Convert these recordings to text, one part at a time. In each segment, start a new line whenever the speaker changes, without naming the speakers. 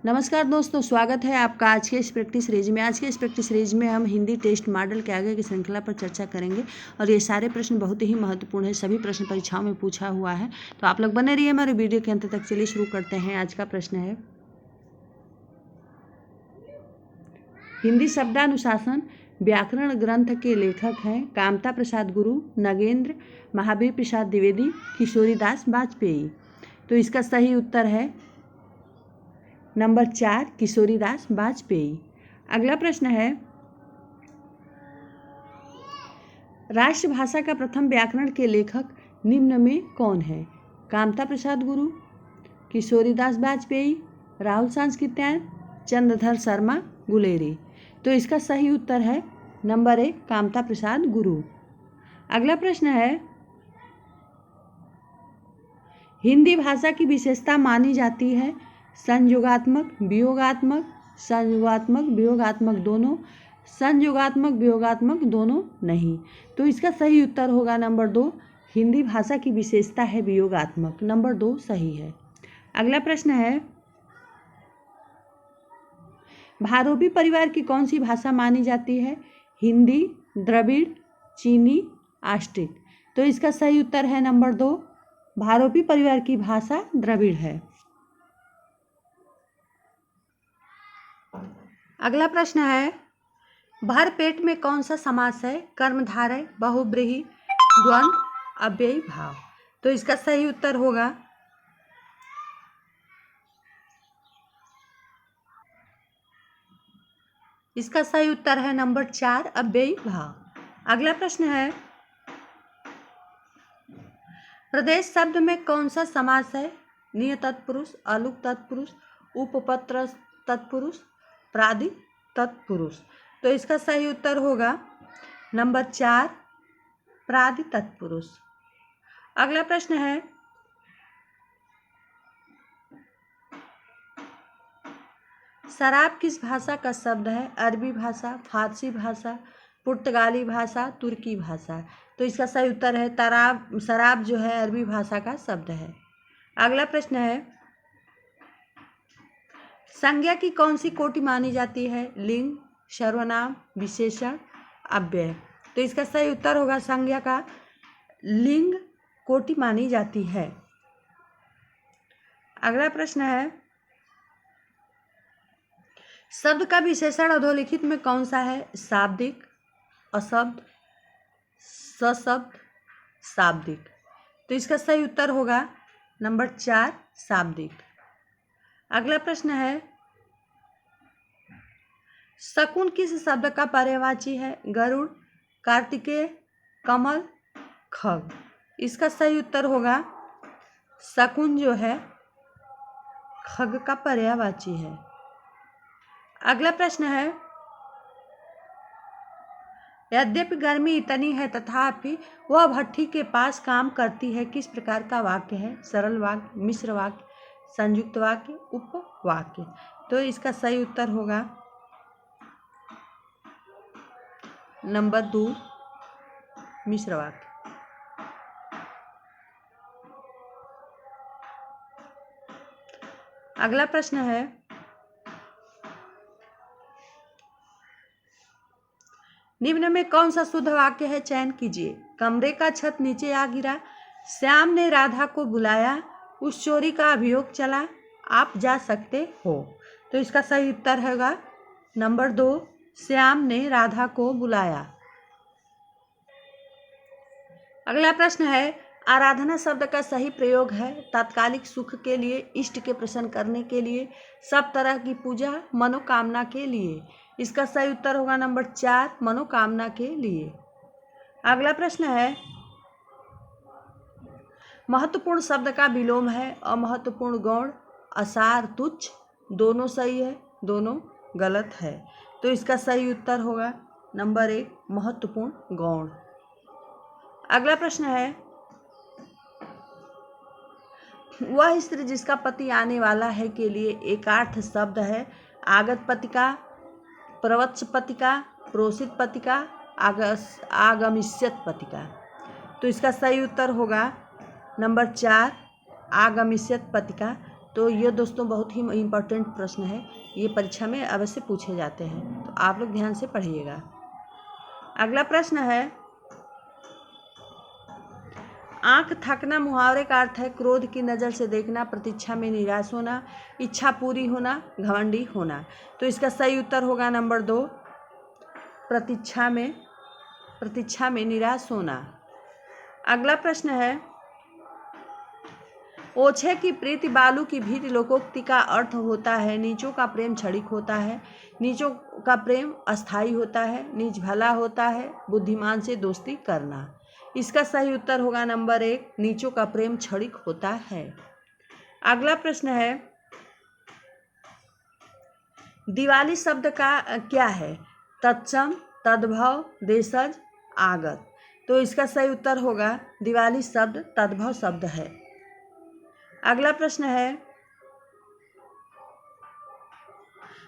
नमस्कार दोस्तों, स्वागत है आपका आज के इस प्रैक्टिस सीरीज में। आज के इस प्रैक्टिस सीरीज में हम हिंदी टेस्ट मॉडल के आगे की श्रृंखला पर चर्चा करेंगे और ये सारे प्रश्न बहुत ही महत्वपूर्ण है। सभी प्रश्न परीक्षाओं में पूछा हुआ है, तो आप लोग बने रहिए हमारे वीडियो के अंत तक। चलिए शुरू करते हैं। आज का प्रश्न है, हिंदी शब्दानुशासन व्याकरण ग्रंथ के लेखक हैं कामता प्रसाद गुरु, नगेंद्र, महावीर प्रसाद द्विवेदी, किशोरीदास वाजपेयी। तो इसका सही उत्तर है नंबर 4, किशोरीदास वाजपेयी। अगला प्रश्न है, राष्ट्रभाषा का प्रथम व्याकरण के लेखक निम्न में कौन है? कामता प्रसाद गुरु, किशोरीदास वाजपेयी, राहुल सांस्कृत्यायन, चंद्रधर शर्मा गुलेरी। तो इसका सही उत्तर है नंबर 1, कामता प्रसाद गुरु। अगला प्रश्न है, हिंदी भाषा की विशेषता मानी जाती है संयोगात्मक, वियोगात्मक, संयोगात्मक, वियोगात्मक दोनों, संयोगात्मक, वियोगात्मक दोनों नहीं। तो इसका सही उत्तर होगा नंबर 2, हिंदी भाषा की विशेषता है वियोगात्मक। नंबर 2 सही है। अगला प्रश्न है, भारोपी परिवार की कौन सी भाषा मानी जाती है? हिंदी, द्रविड़, चीनी, आस्ट्रिक। तो इसका सही उत्तर है नंबर 2, भारोपी परिवार की भाषा द्रविड़ है। अगला प्रश्न है, भरपेट में कौन सा समास है? कर्मधारय, बहुब्रीहि, द्वंद्व, अव्ययी भाव। तो इसका सही उत्तर होगा इसका सही उत्तर है नंबर 4, अव्ययी भाव। अगला प्रश्न है, प्रदेश शब्द में कौन सा समास है? नियत तत्पुरुष, अलुक तत्पुरुष, उपपत्र तत्पुरुष, प्रादि तत्पुरुष। तो इसका सही उत्तर होगा नंबर 4, प्रादि तत्पुरुष। अगला प्रश्न है, शराब किस भाषा का शब्द है? अरबी भाषा, फारसी भाषा, पुर्तगाली भाषा, तुर्की भाषा। तो इसका सही उत्तर है शराब जो है अरबी भाषा का शब्द है। अगला प्रश्न है, संज्ञा की कौन सी कोटि मानी जाती है? लिंग, सर्वनाम, विशेषण, अव्यय। तो इसका सही उत्तर होगा संज्ञा का लिंग कोटि मानी जाती है। अगला प्रश्न है, शब्द का विशेषण अधोलिखित में कौन सा है? शाब्दिक, अशब्द, सशब्द, शाब्दिक। तो इसका सही उत्तर होगा नंबर 4, शाब्दिक। अगला प्रश्न है, शकुन किस शब्द का पर्यायवाची है? गरुड़, कार्तिकेय, कमल, खग। इसका सही उत्तर होगा शकुन जो है खग का पर्यायवाची है। अगला प्रश्न है, यद्यपि गर्मी इतनी है तथापि वह भट्ठी के पास काम करती है, किस प्रकार का वाक्य है? सरल वाक्य, मिश्र वाक्य, संयुक्त वाक्य, उपवाक्य। तो इसका सही उत्तर होगा नंबर 2, मिश्र वाक्य। अगला प्रश्न है, निम्न में कौन सा शुद्ध वाक्य है? चयन कीजिए। कमरे का छत नीचे आ गिरा, श्याम ने राधा को बुलाया, उस चोरी का अभियोग चला, आप जा सकते हो। तो इसका सही उत्तर होगा नंबर 2, श्याम ने राधा को बुलाया। अगला प्रश्न है, आराधना शब्द का सही प्रयोग है तात्कालिक सुख के लिए, इष्ट के प्रसन्न करने के लिए, सब तरह की पूजा, मनोकामना के लिए। इसका सही उत्तर होगा नंबर 4, मनोकामना के लिए। अगला प्रश्न है, महत्वपूर्ण शब्द का विलोम है अमहत्वपूर्ण, गौण, असार, तुच्छ। दोनों सही है, दोनों गलत है। तो इसका सही उत्तर होगा नंबर 1, महत्वपूर्ण, गौण। अगला प्रश्न है, वह स्त्री जिसका पति आने वाला है के लिए एकार्थ शब्द है आगत पतिका, प्रवत्स पतिका, प्रोसित पतिका, आगमिष्यत पतिका। तो इसका सही उत्तर होगा नंबर 4, आगमिष्यत पतिका। तो ये दोस्तों बहुत ही इम्पोर्टेंट प्रश्न है, ये परीक्षा में अवश्य पूछे जाते हैं, तो आप लोग ध्यान से पढ़िएगा। अगला प्रश्न है, आंख थकना मुहावरे का अर्थ है क्रोध की नज़र से देखना, प्रतीक्षा में निराश होना, इच्छा पूरी होना, घमंडी होना। तो इसका सही उत्तर होगा नंबर 2, प्रतीक्षा में निराश होना। अगला प्रश्न है, ओछे की प्रीति बालू की भीति लोकोक्ति का अर्थ होता है नीचों का प्रेम क्षणिक होता है, नीचों का प्रेम अस्थायी होता है, नीच भला होता है, बुद्धिमान से दोस्ती करना। इसका सही उत्तर होगा नंबर 1, नीचों का प्रेम क्षणिक होता है। अगला प्रश्न है, दिवाली शब्द का क्या है? तत्सम, तद्भव, देशज, आगत। तो इसका सही उत्तर होगा दिवाली शब्द तद्भव शब्द है। अगला प्रश्न है,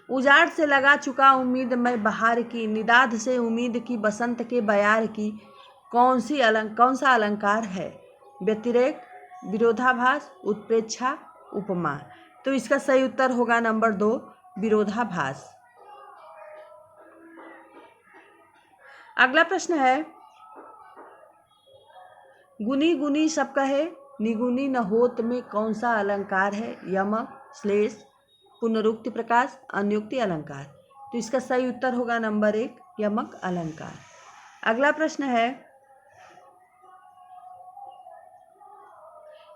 उजाड़ से लगा चुका उम्मीद मैं बहार की, निदाध से उम्मीद की बसंत के बयार की, कौन सा अलंकार है? व्यतिरेक, विरोधाभास, उत्प्रेक्षा, उपमा। तो इसका सही उत्तर होगा नंबर 2, विरोधाभास। अगला प्रश्न है, गुनी गुनी सब कहे निगुनी न होत में कौन सा अलंकार है? यमक, श्लेष, पुनरुक्ति प्रकाश, अनुक्ति अलंकार। तो इसका सही उत्तर होगा नंबर 1, यमक अलंकार। अगला प्रश्न है,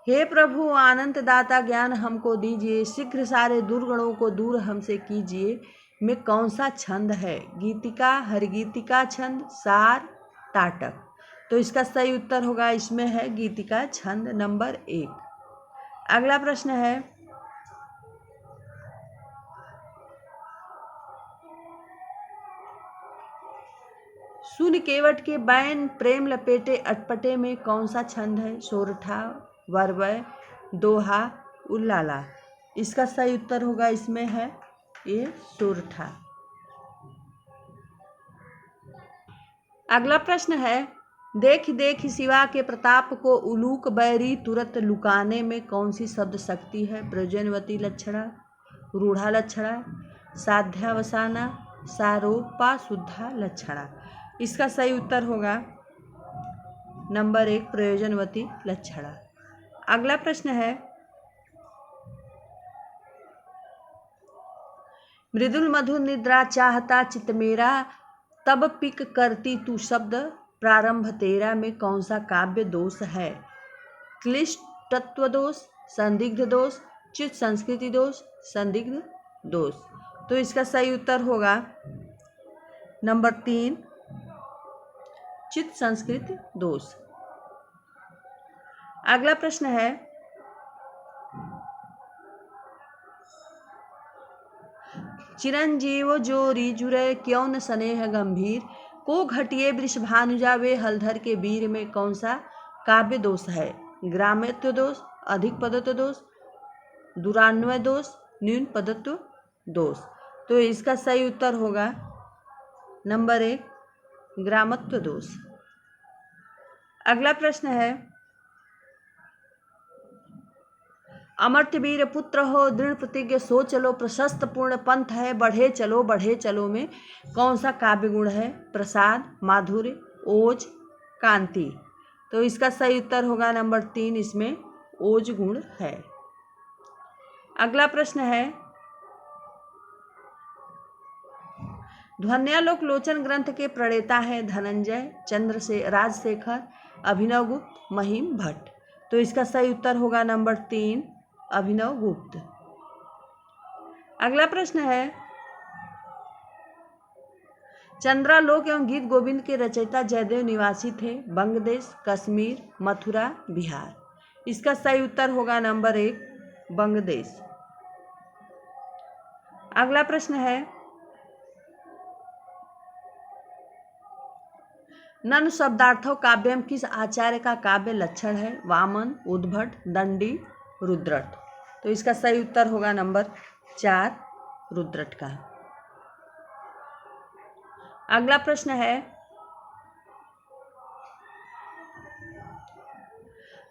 हे प्रभु आनंद दाता ज्ञान हमको दीजिए, शीघ्र सारे दुर्गुणों को दूर हमसे कीजिए, में कौन सा छंद है? गीतिका, हरिगीतिका छंद, सार, ताटक। तो इसका सही उत्तर होगा, इसमें है गीतिका छंद नंबर 1। अगला प्रश्न है, सुन केवट के बैन प्रेम लपेटे अटपटे में कौन सा छंद है? सोरठा, वरवय, दोहा, उल्लाला। इसका सही उत्तर होगा, इसमें है ये सोरठा। अगला प्रश्न है, देख देख शिवा के प्रताप को उलूक बैरी तुरंत लुकाने में कौन सी शब्द शक्ति है? प्रयोजनवती लक्षणा, रूढ़ा लक्षणा, साध्यावसाना, सारोपा शुद्धा लक्षणा। इसका सही उत्तर होगा नंबर 1, प्रयोजनवती लक्षणा। अगला प्रश्न है, मृदुल मधुर निद्रा चाहता चित मेरा, तब पिक करती तू शब्द प्रारंभ तेरा, में कौन सा काव्य दोष है? क्लिष्टत्व दोष, संदिग्ध दोष, चित्त संस्कृति दोष, संदिग्ध दोष। तो इसका सही उत्तर होगा नंबर 3, चित्त संस्कृति दोष। अगला प्रश्न है, चिरंजीव जो रिजुरे क्यों न स्नेह गंभीर, को घटिए वृषभानुजा वे हलधर के वीर, में कौन सा काव्य दोष है? ग्राम्यत्व दोष, अधिक पदत्व दोष, दुरान्वय दोष, न्यून पदत्व दोष। तो इसका सही उत्तर होगा नंबर 1, ग्रामत्व दोष। अगला प्रश्न है, अमर्त्य वीर पुत्र हो दृढ़ प्रतिज्ञ सो चलो, प्रशस्त पूर्ण पंथ है बढ़े चलो में कौन सा काव्य गुण है? प्रसाद, माधुर्य, ओज, कांति। तो इसका सही उत्तर होगा नंबर 3, इसमें ओज गुण है। अगला प्रश्न है, ध्वन्यालोक लोचन ग्रंथ के प्रणेता है धनंजय, राजशेखर, अभिनवगुप्त, महिम भट्ट। तो इसका सही उत्तर होगा नंबर 3, अभिनवगुप्त। अगला प्रश्न है, चंद्रालोक एवं गीत गोविंद के रचयिता जयदेव निवासी थे? बंगदेश, कश्मीर, मथुरा, बिहार। इसका सही उत्तर होगा नंबर 1, बंगदेश। अगला प्रश्न है, ननु शब्दार्थों काव्यम किस आचार्य का काव्य लक्षण है? वामन, उद्भट, दंडी, रुद्रट। तो इसका सही उत्तर होगा नंबर 4, रुद्रट का। अगला प्रश्न है,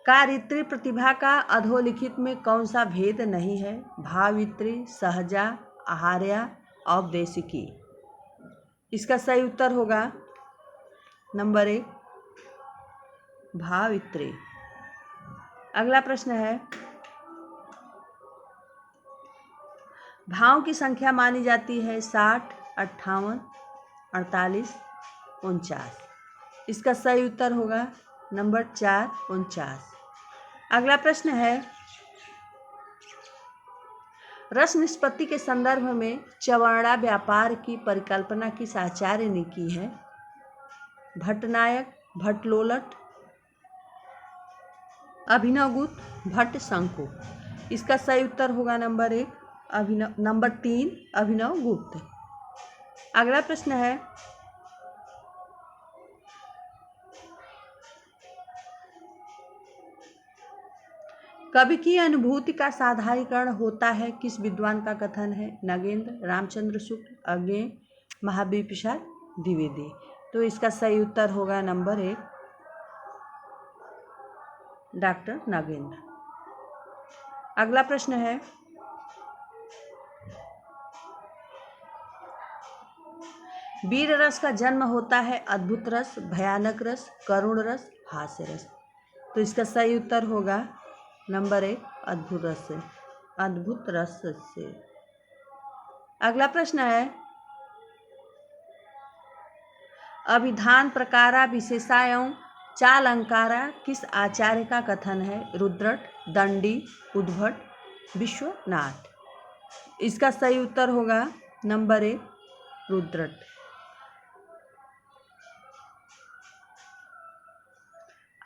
कारित्री प्रतिभा का अधोलिखित में कौन सा भेद नहीं है? भावित्री, सहजा, आहार्या, औपदेशिकी। इसका सही उत्तर होगा नंबर 1 भावित्री। अगला प्रश्न है, भावों की संख्या मानी जाती है 60, 58, 48, 49। इसका सही उत्तर होगा नंबर 4 49। अगला प्रश्न है, रस निष्पत्ति के संदर्भ में चौवर्णा व्यापार की परिकल्पना किस आचार्य ने की है? भट्टनायक, भट्टलोलट, अभिनवगुप्त, भट्ट शंकु। इसका सही उत्तर होगा नंबर 3 अभिनवगुप्त। अगला प्रश्न है, कवि की अनुभूति का साधारीकरण होता है किस विद्वान का कथन है? नगेंद्र, रामचंद्र शुक्ल, अज्ञेय, महावीर प्रसाद द्विवेदी। तो इसका सही उत्तर होगा नंबर 1 डॉक्टर नगेंद्र। अगला प्रश्न है, वीर रस का जन्म होता है अद्भुत रस, भयानक रस, करुण रस, हास्य रस। तो इसका सही उत्तर होगा नंबर 1 अद्भुत रस से, अद्भुत रस से। अगला प्रश्न है, अभिधान प्रकारा विशेषा एवं चालंकारा किस आचार्य का कथन है? रुद्रट, दंडी, उद्भट, विश्वनाथ। इसका सही उत्तर होगा नंबर 1 रुद्रट।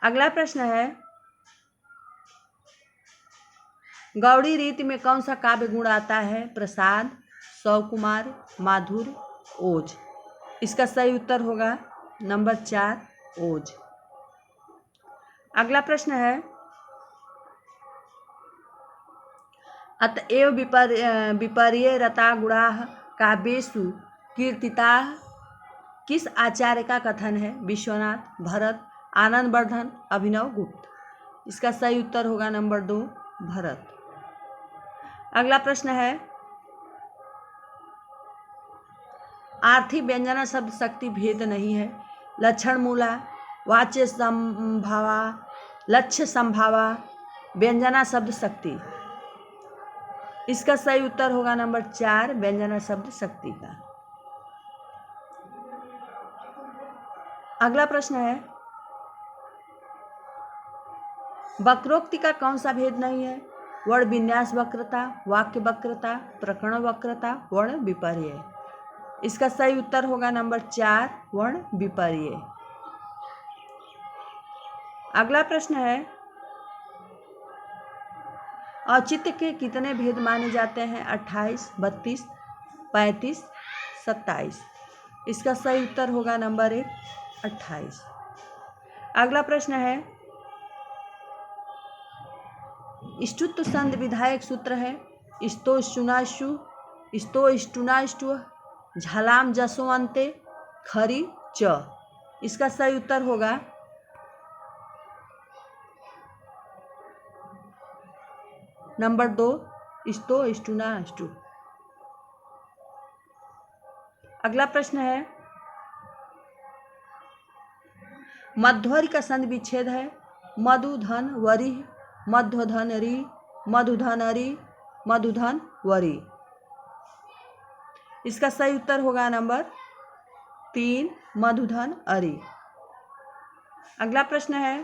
अगला प्रश्न है, गौड़ी रीति में कौन सा काव्य गुण आता है? प्रसाद, सौकुमार, माधुर्य, ओज। इसका सही उत्तर होगा नंबर 4 ओज। अगला प्रश्न है, अतएव विपर्य रता गुणा काव्येषु कीर्तिताः किस आचार्य का कथन है? विश्वनाथ, भरत, आनंदवर्धन, अभिनवगुप्त। इसका सही उत्तर होगा नंबर 2 भरत। अगला प्रश्न है, आर्थिक व्यंजना शब्द शक्ति भेद नहीं है। लक्षण मूला, वाच्य संभावा, लक्ष्य संभावा, व्यंजना शब्द शक्ति। इसका सही उत्तर होगा नंबर 4 व्यंजना शब्द शक्ति का। अगला प्रश्न है, वक्रोक्ति का कौन सा भेद नहीं है? वर्ण विन्यास वक्रता, वाक्य वक्रता, प्रकरण वक्रता, वर्ण विपर्य। इसका सही उत्तर होगा नंबर 4 वर्ण विपर्य। अगला प्रश्न है, औचित्य के कितने भेद माने जाते हैं? 28, 32, 35, 27। इसका सही उत्तर होगा नंबर 1 28। अगला प्रश्न है, स्तुत्व संध विधायक सूत्र है स्तो शुनाशु, स्तो इष्टुनाष्टु, झलाम जसोअंते, खरी च। इसका सही उत्तर होगा नंबर 2 स्तो इष्टुनाष्टु। अगला प्रश्न है, मध्वरी का संधि विच्छेद है मधुधन वरी, मध्वधन री, मधुधन अरी, मधुधन वरी। इसका सही उत्तर होगा नंबर 3 मधुधन अरी। अगला प्रश्न है,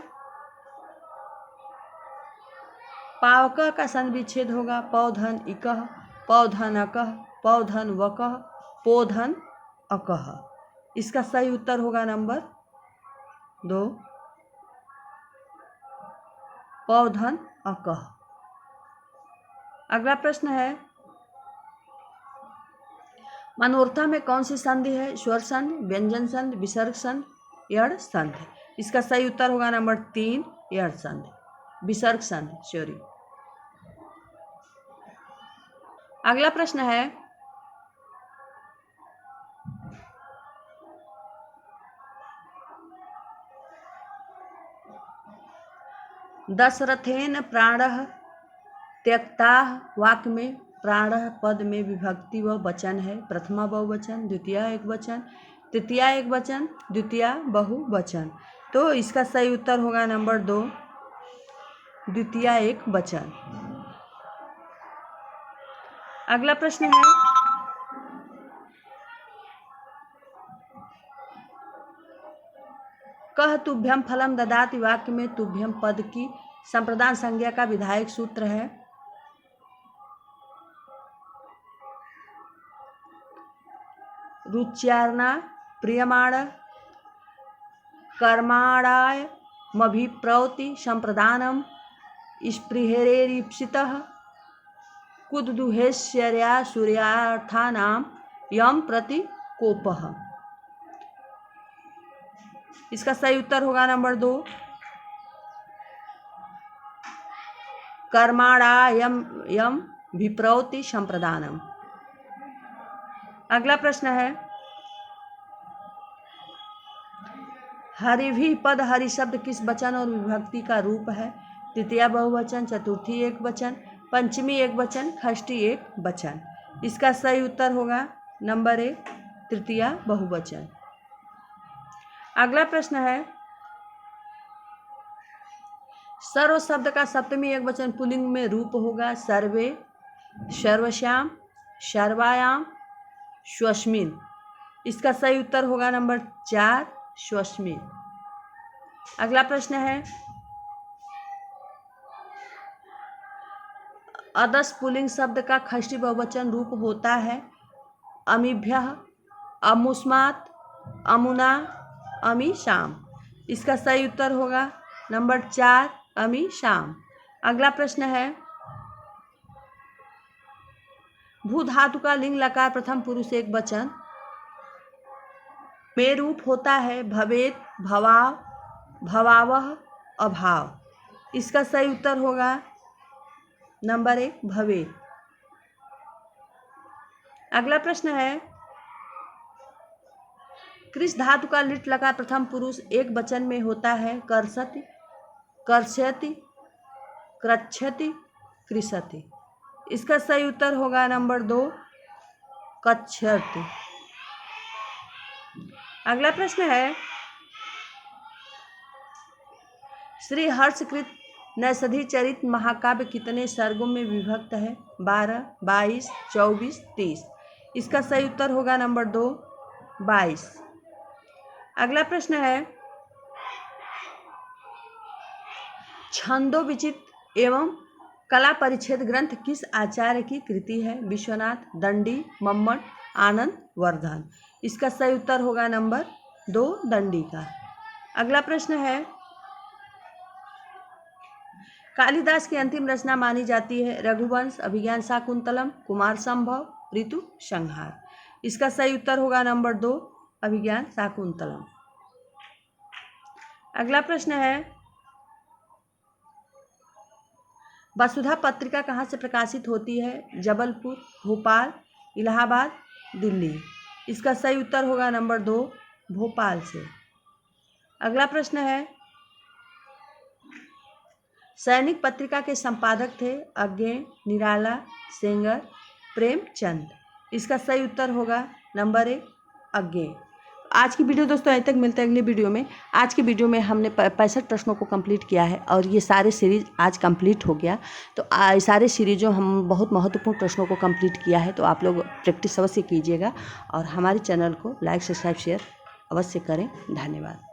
पावक का संधि विच्छेद होगा पौधन इकह, पौधन अकह, पौधन वकह, पोधन अकह। इसका सही उत्तर होगा नंबर 2 पौधन अकह। अगला प्रश्न है, मनोरथा में कौन सी संधि है? स्वर संधि, व्यंजन संधि, विसर्ग संधि, यड़ संधि। इसका सही उत्तर होगा नंबर 3 यड़ संधि, विसर्ग संधि सॉरी। अगला प्रश्न है, दशरथेन प्राणः त्यक्ता वाक्य में प्राणः पद में विभक्ति व वचन है। प्रथमा बहुवचन, द्वितीय एकवचन, तृतीया एकवचन, द्वितीया बहुवचन। तो इसका सही उत्तर होगा नंबर 2, द्वितीय एकवचन। अगला प्रश्न है, कह तुभ्यम फलम ददाति वाक्य में तुभ्यम पद की संप्रदान संज्ञा का विधायक सूत्र है। रुच्यार्णा प्रियमाण कर्माणाय मभिप्रौति संप्रदानम स्पृहेरेरीप्सितः कुद्दुहेश्वर्या सूर्यार्थानाम यम प्रति कोपः। इसका सही उत्तर होगा नंबर 2, कर्माणायम यम विप्रौति संप्रदानम। अगला प्रश्न है, हरिभि पद हरि शब्द किस वचन और विभक्ति का रूप है? तृतीया बहुवचन, चतुर्थी एकवचन, पंचमी एकवचन, षष्ठी एकवचन। इसका सही उत्तर होगा नंबर 1, तृतीया बहुवचन। अगला प्रश्न है, सर्व शब्द का सप्तमी एकवचन पुल्लिंग में रूप होगा सर्वे, सर्वश्याम, सर्वायाम, स्वस्मिन। इसका सही उत्तर होगा नंबर 4, स्वस्मिन। अगला प्रश्न है, अदस पुल्लिंग शब्द का षष्ठी बहुवचन रूप होता है अमीभ्यः, अमुस्मात्, अमुना, अमीशाम। इसका सही उत्तर होगा नंबर 4, अमीशाम। अगला प्रश्न है, भू धातु का लिंग लकार प्रथम पुरुष एकवचन में रूप होता है भवेत, भवाव, भवावह, अभाव। इसका सही उत्तर होगा नंबर 1, भवेत। अगला प्रश्न है, कृष धातु का लिट लकार प्रथम पुरुष एक वचन में होता है कर्षति, कर्ष्यति, कृच्छति, कृषति। इसका सही उत्तर होगा नंबर 2, कच्छति। अगला प्रश्न है, श्री हर्षकृत नैषधि चरित महाकाव्य कितने सर्गों में विभक्त है? 12, 22, 24, 30। इसका सही उत्तर होगा नंबर 2, 22। अगला प्रश्न है, छंदो विचित एवं कला परिच्छेद ग्रंथ किस आचार्य की कृति है? विश्वनाथ, दंडी, मम्मट, आनंद वर्धन। इसका सही उत्तर होगा नंबर 2, दंडी का। अगला प्रश्न है, कालिदास की अंतिम रचना मानी जाती है रघुवंश, अभिज्ञान शाकुंतलम, कुमार संभव, ऋतु संहार। इसका सही उत्तर होगा नंबर 2, अभिज्ञान शाकुंतलम। अगला प्रश्न है, वसुधा पत्रिका कहाँ से प्रकाशित होती है? जबलपुर, भोपाल, इलाहाबाद, दिल्ली। इसका सही उत्तर होगा नंबर 2, भोपाल से। अगला प्रश्न है, सैनिक पत्रिका के संपादक थे अज्ञे, निराला, सेंगर, प्रेमचंद। इसका सही उत्तर होगा नंबर 1, अज्ञे। आज की वीडियो दोस्तों यहीं तक, मिलते हैं अगली वीडियो में। आज की वीडियो में हमने 65 प्रश्नों को कंप्लीट किया है और ये सारे सीरीज आज कंप्लीट हो गया। तो सारे सीरीजों हम बहुत महत्वपूर्ण प्रश्नों को कंप्लीट किया है। तो आप लोग प्रैक्टिस अवश्य कीजिएगा और हमारे चैनल को लाइक, सब्सक्राइब, शेयर अवश्य करें। धन्यवाद।